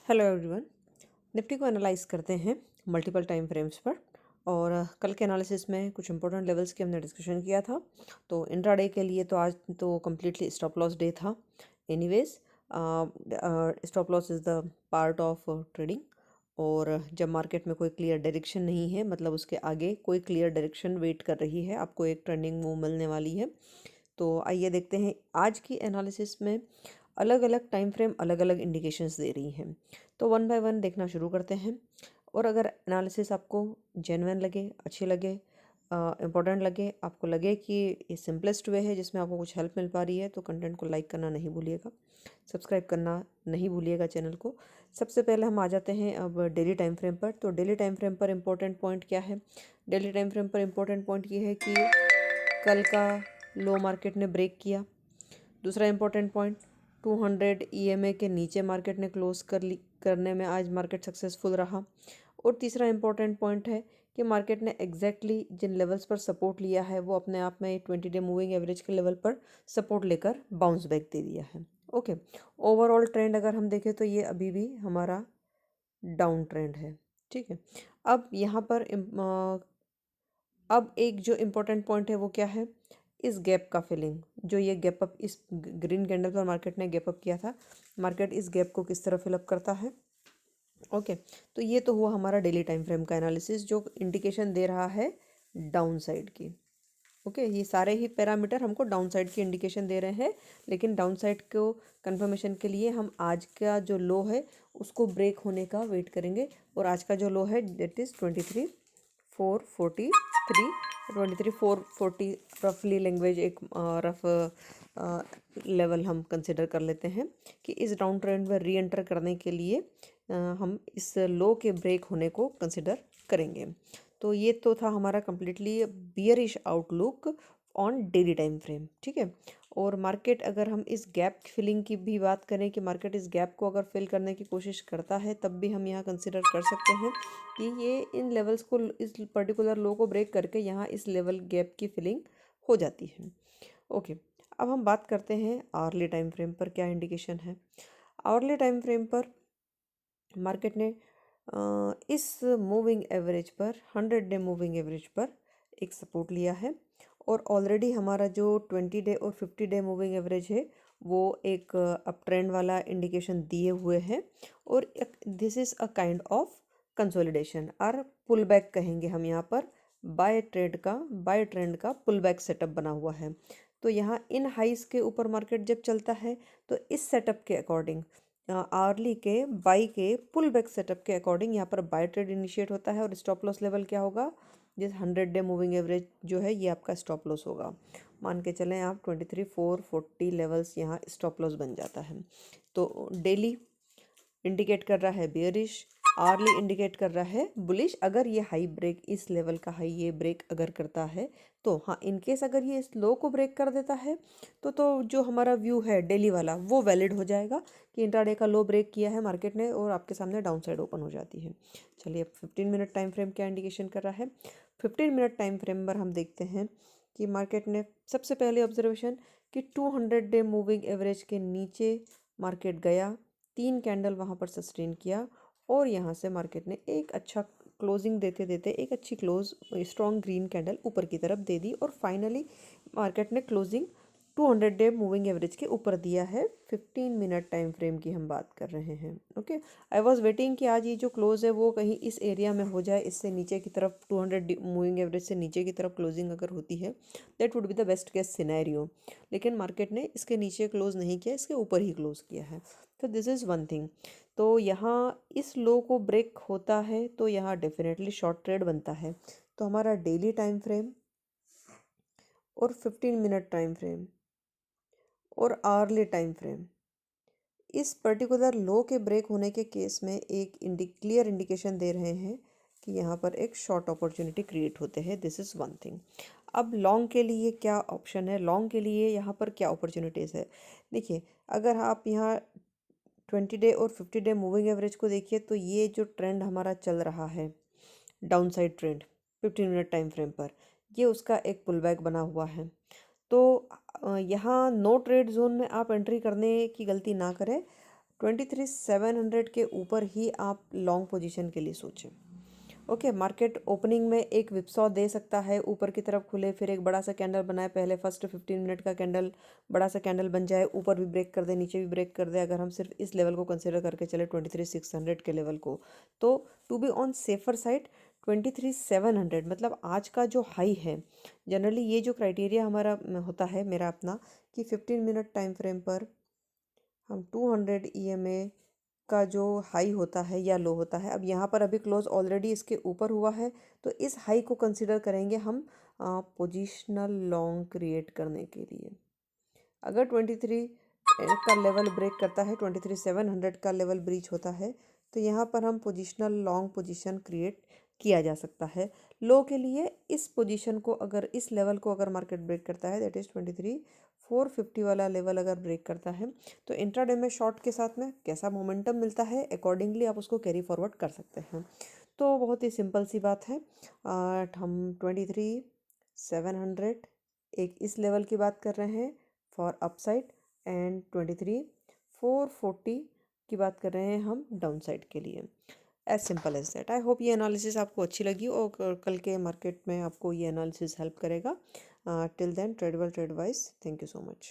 Hello everyone. Nifty को analyse करते हैं मल्टीपल टाइम फ्रेम्स पर। और कल के एनालिसिस में कुछ इंपॉर्टेंट लेवल्स की हमने डिस्कशन किया था। तो इंट्राडे के लिए तो आज तो कम्प्लीटली स्टॉप लॉस डे था। Anyways, stop loss is the part of trading. और जब मार्केट में कोई क्लियर डायरेक्शन नहीं है, मतलब उसके आगे कोई क्लियर डायरेक्शन वेट कर रही है, आपको एक ट्रेंडिंग मूव मिलने वाली है। तो आइए देखते हैं आज की एनालिसिस में अलग अलग टाइम फ्रेम अलग अलग इंडिकेशंस दे रही हैं। तो वन बाय वन देखना शुरू करते हैं। और अगर एनालिसिस आपको जेन्युइन लगे, अच्छी लगे, इम्पोर्टेंट लगे, आपको लगे कि ये सिंपलेस्ट वे है जिसमें आपको कुछ हेल्प मिल पा रही है, तो कंटेंट को लाइक करना नहीं भूलिएगा, सब्सक्राइब करना नहीं भूलिएगा चैनल को। सबसे पहले हम आ जाते हैं अब डेली टाइम फ्रेम पर। तो डेली टाइम फ्रेम पर इम्पोर्टेंट पॉइंट क्या है? डेली टाइम फ्रेम पर इम्पोर्टेंट पॉइंट ये है कि कल का लो मार्केट ने ब्रेक किया। दूसरा इम्पोर्टेंट पॉइंट, 200 ईएमए के नीचे मार्केट ने क्लोज करने में आज मार्केट सक्सेसफुल रहा। और तीसरा इम्पोर्टेंट पॉइंट है कि मार्केट ने एग्जैक्टली जिन लेवल्स पर सपोर्ट लिया है वो अपने आप में 20 डे मूविंग एवरेज के लेवल पर सपोर्ट लेकर बाउंस बैक दे दिया है। ओके, ओवरऑल ट्रेंड अगर हम देखें तो ये अभी भी हमारा डाउन ट्रेंड है। ठीक है। अब यहाँ पर अब एक जो इम्पोर्टेंट पॉइंट है वो क्या है? इस गैप का फिलिंग, जो ये गैप अप इस ग्रीन कैंडल पर मार्केट ने गैप अप किया था, मार्केट इस गैप को किस तरह फिलअप करता है। ओके, तो ये तो हुआ हमारा डेली टाइम फ्रेम का एनालिसिस जो इंडिकेशन दे रहा है डाउन साइड की। ओके, ये सारे ही पैरामीटर हमको डाउन साइड की इंडिकेशन दे रहे हैं, लेकिन डाउन साइड को कंफर्मेशन के लिए हम आज का जो लो है उसको ब्रेक होने का वेट करेंगे। और आज का जो लो है दैट इज़ 23,440 रफली लैंग्वेज एक रफ लेवल हम कंसिडर कर लेते हैं कि इस डाउन ट्रेंड में री एंटर करने के लिए हम इस लो के ब्रेक होने को कंसिडर करेंगे। तो ये तो था हमारा completely bearish outlook on daily time frame. ठीक है। और मार्केट, अगर हम इस गैप फिलिंग की भी बात करें कि मार्केट इस गैप को अगर फिल करने की कोशिश करता है, तब भी हम यहाँ कंसिडर कर सकते हैं कि ये इन लेवल्स को, इस पर्टिकुलर लो को ब्रेक करके यहाँ इस लेवल गैप की फिलिंग हो जाती है। ओके, अब हम बात करते हैं आवर्ली टाइम फ्रेम पर क्या इंडिकेशन है। आवर्ली टाइम फ्रेम पर मार्केट ने इस मूविंग एवरेज पर, 100 डे मूविंग एवरेज पर एक सपोर्ट लिया है। और ऑलरेडी हमारा जो 20 डे और 50 डे मूविंग एवरेज है वो एक अप ट्रेंड वाला इंडिकेशन दिए हुए हैं। और this is a kind of consolidation और पुल बैक कहेंगे हम यहाँ पर। बाय ट्रेंड का पुल बैक सेटअप बना हुआ है। तो यहाँ इन हाइस के ऊपर मार्केट जब चलता है तो इस सेटअप के अकॉर्डिंग, आवरली के बाई के पुल बैक सेटअप के अकॉर्डिंग यहाँ पर बाय ट्रेड इनिशिएट होता है। और स्टॉप लॉस लेवल क्या होगा? जिस 100 डे मूविंग एवरेज जो है ये आपका स्टॉप लॉस होगा। मान के चलें आप 23,440 लेवल्स यहाँ स्टॉप लॉस बन जाता है। तो डेली इंडिकेट कर रहा है बेयरिश, आवरली इंडिकेट कर रहा है बुलिश। अगर ये हाई ब्रेक, इस लेवल का हाई ये ब्रेक अगर करता है तो हाँ, इनकेस अगर ये इस लो को ब्रेक कर देता है तो जो हमारा व्यू है डेली वाला वो वैलिड हो जाएगा कि इंट्राडे का लो ब्रेक किया है मार्केट ने और आपके सामने डाउन साइड ओपन हो जाती है। चलिए, अब 15 मिनट टाइम फ्रेम क्या इंडिकेशन कर रहा है? 15 मिनट टाइम फ्रेम पर हम देखते हैं कि मार्केट ने सबसे पहले ऑब्जर्वेशन कि 200 डे मूविंग एवरेज के नीचे मार्केट गया, 3 कैंडल वहाँ पर सस्टेन किया और यहाँ से मार्केट ने एक अच्छा क्लोजिंग देते देते एक अच्छी क्लोज स्ट्रॉन्ग ग्रीन कैंडल ऊपर की तरफ दे दी। और फाइनली मार्केट ने क्लोजिंग 200 डे मूविंग एवरेज के ऊपर दिया है। 15 मिनट टाइम फ्रेम की हम बात कर रहे हैं। ओके, आई वॉज वेटिंग कि आज ये जो क्लोज है वो कहीं इस एरिया में हो जाए, इससे नीचे की तरफ 200 मूविंग एवरेज से नीचे की तरफ क्लोजिंग अगर होती है that would be the best case scenario. लेकिन मार्केट ने इसके नीचे क्लोज नहीं किया, इसके ऊपर ही क्लोज किया है। तो दिस इज़ वन थिंग। तो यहाँ इस लो को ब्रेक होता है तो यहाँ डेफिनेटली शॉर्ट ट्रेड बनता है। तो हमारा डेली टाइम फ्रेम और 15 मिनट टाइम फ्रेम और आवर्ली टाइम फ्रेम इस पर्टिकुलर लो के ब्रेक होने के केस में एक क्लियर इंडिकेशन दे रहे हैं कि यहाँ पर एक शॉर्ट अपॉर्चुनिटी क्रिएट होते हैं। This is one thing. अब लॉन्ग के लिए क्या ऑप्शन है? लॉन्ग के लिए यहाँ पर क्या अपॉर्चुनिटीज़ है? देखिए, अगर आप यहाँ 20 डे और 50 डे मूविंग एवरेज को देखिए तो ये जो ट्रेंड हमारा चल रहा है, down side trend 15 minute time frame पर, ये उसका एक पुल बैक बना हुआ है। तो यहाँ नो ट्रेड जोन में आप एंट्री करने की गलती ना करें। 23,700 के ऊपर ही आप लॉन्ग पोजीशन के लिए सोचें। ओके, मार्केट ओपनिंग में एक विपसॉ दे सकता है, ऊपर की तरफ खुले, फिर एक बड़ा सा कैंडल बनाए, पहले फर्स्ट 15 मिनट का कैंडल बड़ा सा कैंडल बन जाए, ऊपर भी ब्रेक कर दे, नीचे भी ब्रेक कर दे। अगर हम सिर्फ इस लेवल को कंसिडर करके चले 23,600 के लेवल को, तो to be on safer side 23,700 मतलब आज का जो हाई है। जनरली ये जो क्राइटेरिया हमारा होता है, मेरा अपना, कि 15 मिनट टाइम फ्रेम पर हम 200 EMA का जो हाई होता है या लो होता है, अब यहाँ पर अभी क्लोज ऑलरेडी इसके ऊपर हुआ है, तो इस हाई को कंसिडर करेंगे हम पोजिशनल लॉन्ग क्रिएट करने के लिए। अगर 23 का लेवल ब्रेक करता है, 23,700 का लेवल ब्रीच होता है, तो यहाँ पर हम पोजिशनल लॉन्ग पोजीशन क्रिएट किया जा सकता है। लो के लिए इस पोजीशन को, अगर इस लेवल को अगर मार्केट ब्रेक करता है, दैट इज़ 23,450 वाला लेवल अगर ब्रेक करता है, तो इंट्राडे में शॉर्ट के साथ में कैसा मोमेंटम मिलता है, अकॉर्डिंगली आप उसको कैरी फॉरवर्ड कर सकते हैं। तो बहुत ही सिंपल सी बात है। हम 23,700 एक इस लेवल की बात कर रहे हैं फॉर अपसाइड, एंड 23,440 की बात कर रहे हैं हम डाउन साइड के लिए। As simple as that. I hope ये एनालिसिस आपको अच्छी लगी और कल के मार्केट में आपको ये एनालिसिस हेल्प करेगा। Till then, trade well, trade wise. Thank you so much.